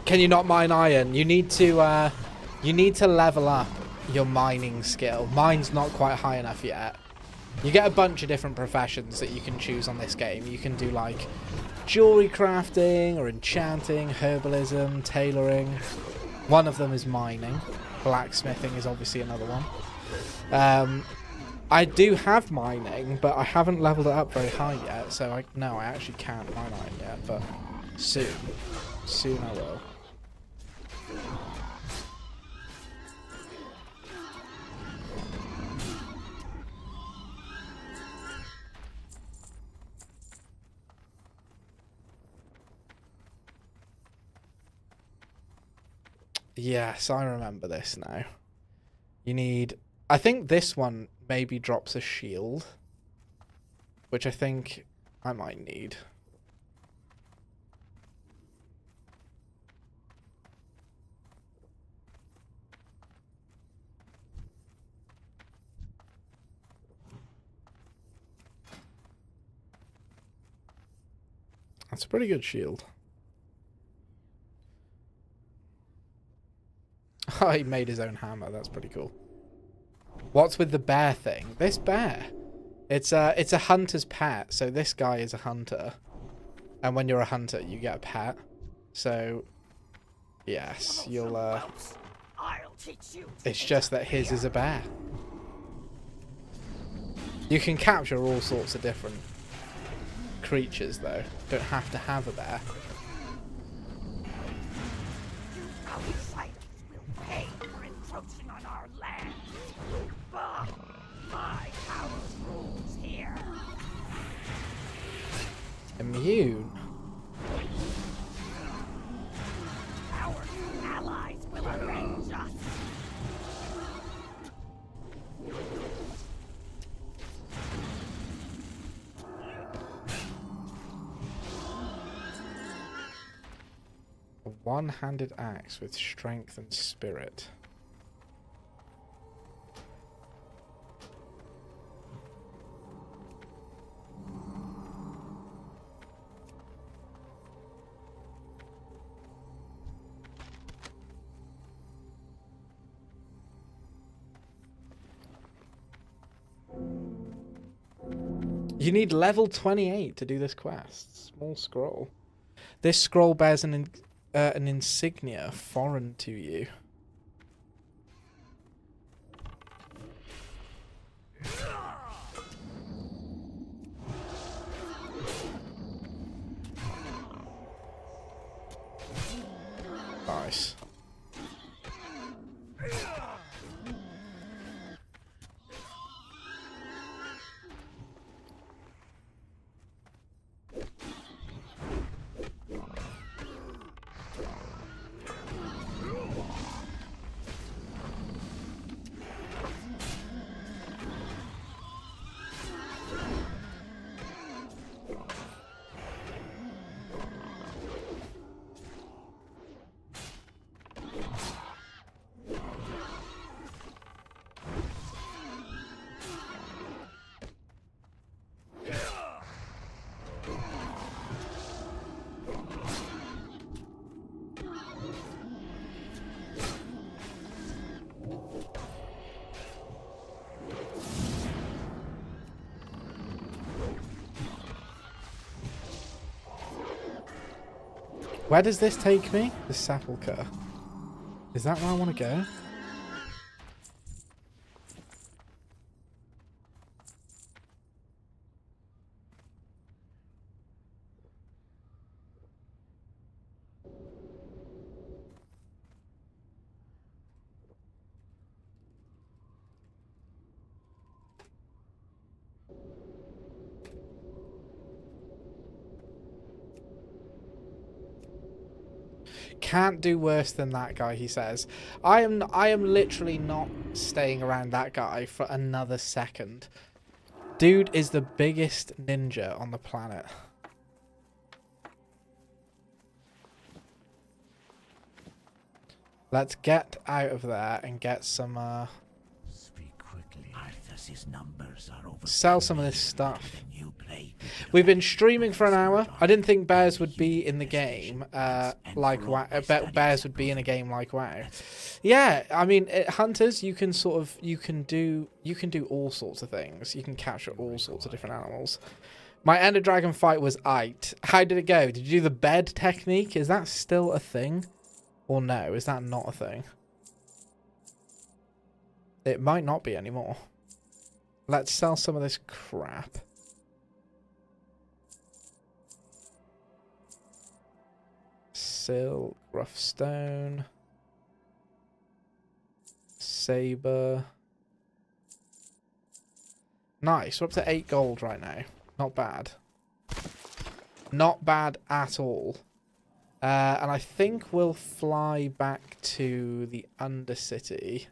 Can you not mine iron? You need to level up your mining skill. Mine's not quite high enough yet. You get a bunch of different professions that you can choose on this game. You can do like jewelry crafting or enchanting, herbalism, tailoring. One of them is mining. Blacksmithing is obviously another one. I do have mining, but I haven't leveled it up very high yet, so I actually can't mine iron yet, but soon. Soon I will. Yes, I remember this now. You need... I think this one maybe drops a shield, which I think I might need. That's a pretty good shield. Oh, he made his own hammer. That's pretty cool. What's with the bear thing? This bear. It's a hunter's pet. So this guy is a hunter. And when you're a hunter, you get a pet. So, yes, you'll... It's just that his is a bear. You can capture all sorts of different creatures, though. Don't have to have a bear. Immune. Our allies will avenge us. A one-handed axe with strength and spirit. You need level 28 to do this quest. Small scroll. This scroll bears an insignia foreign to you. Nice. Where does this take me? The sepulchre. Is that where I want to go? Can't do worse than that guy, he says. I am literally not staying around that guy for another second. Dude is the biggest ninja on the planet. Let's get out of there and get some, Speak quickly. Arthas's numbers are over. sell some of this stuff. We've been streaming for an hour. I didn't think bears would be in the game, like WoW. I bet bears would be in a game like WoW. Yeah, I mean, hunters, you can do all sorts of things. You can capture all sorts of different animals. My Ender Dragon fight was aight. How did it go? Did you do the bed technique? Is that still a thing? Or no, is that not a thing? It might not be anymore. Let's sell some of this crap. Silk, rough stone, saber. Nice, we're up to 8 gold right now. Not bad. Not bad at all. And I think we'll fly back to the Undercity.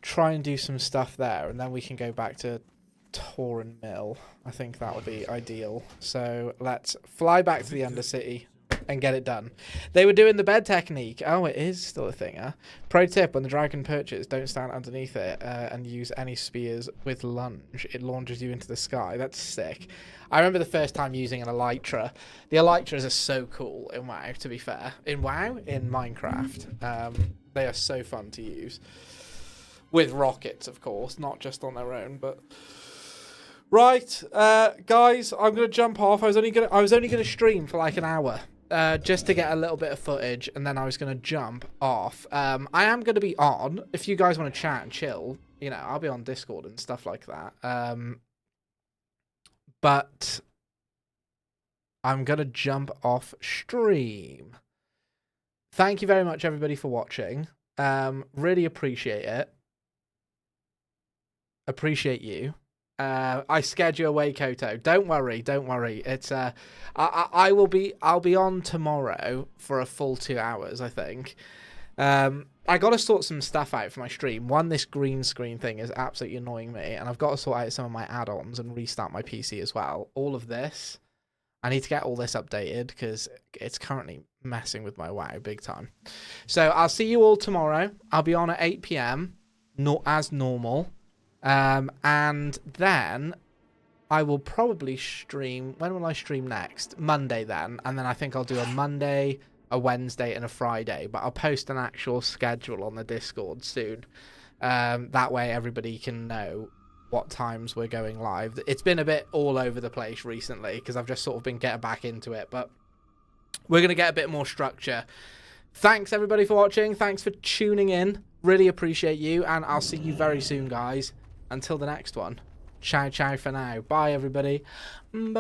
Try and do some stuff there, and then we can go back to Torin Mill. I think that'll be ideal. So let's fly back to the Undercity and get it done. They were doing the bed technique. Oh, it is still a thing, huh? Pro tip, when the dragon perches, don't stand underneath it and use any spears with lunge. It launches you into the sky. That's sick. I remember the first time using an elytra. The elytras are so cool in WoW, to be fair. In WoW? In Minecraft. They are so fun to use. With rockets, of course, not just on their own, but... Right, guys, I'm gonna jump off. I was only gonna stream for like an hour, just to get a little bit of footage, and then I was gonna jump off. I am gonna be on if you guys want to chat and chill. You know, I'll be on Discord and stuff like that. But I'm gonna jump off stream. Thank you very much, everybody, for watching. Really appreciate it. Appreciate you. I scared you away, Koto. Don't worry, don't worry. It's I'll be on tomorrow for a full 2 hours, I think. I got to sort some stuff out for my stream. One, this green screen thing is absolutely annoying me, and I've got to sort out some of my add-ons and restart my PC as well. All of this, I need to get all this updated because it's currently messing with my WoW big time. So I'll see you all tomorrow. I'll be on at 8 PM, not as normal. And then I will probably stream. When will I stream next? Monday then. And then I think I'll do a Monday, a Wednesday, and a Friday. But I'll post an actual schedule on the Discord soon. That way everybody can know what times we're going live. It's been a bit all over the place recently because I've just sort of been getting back into it. But we're going to get a bit more structure. Thanks everybody for watching. Thanks for tuning in. Really appreciate you. And I'll see you very soon, guys. Until the next one. Ciao, ciao for now. Bye, everybody. Bye.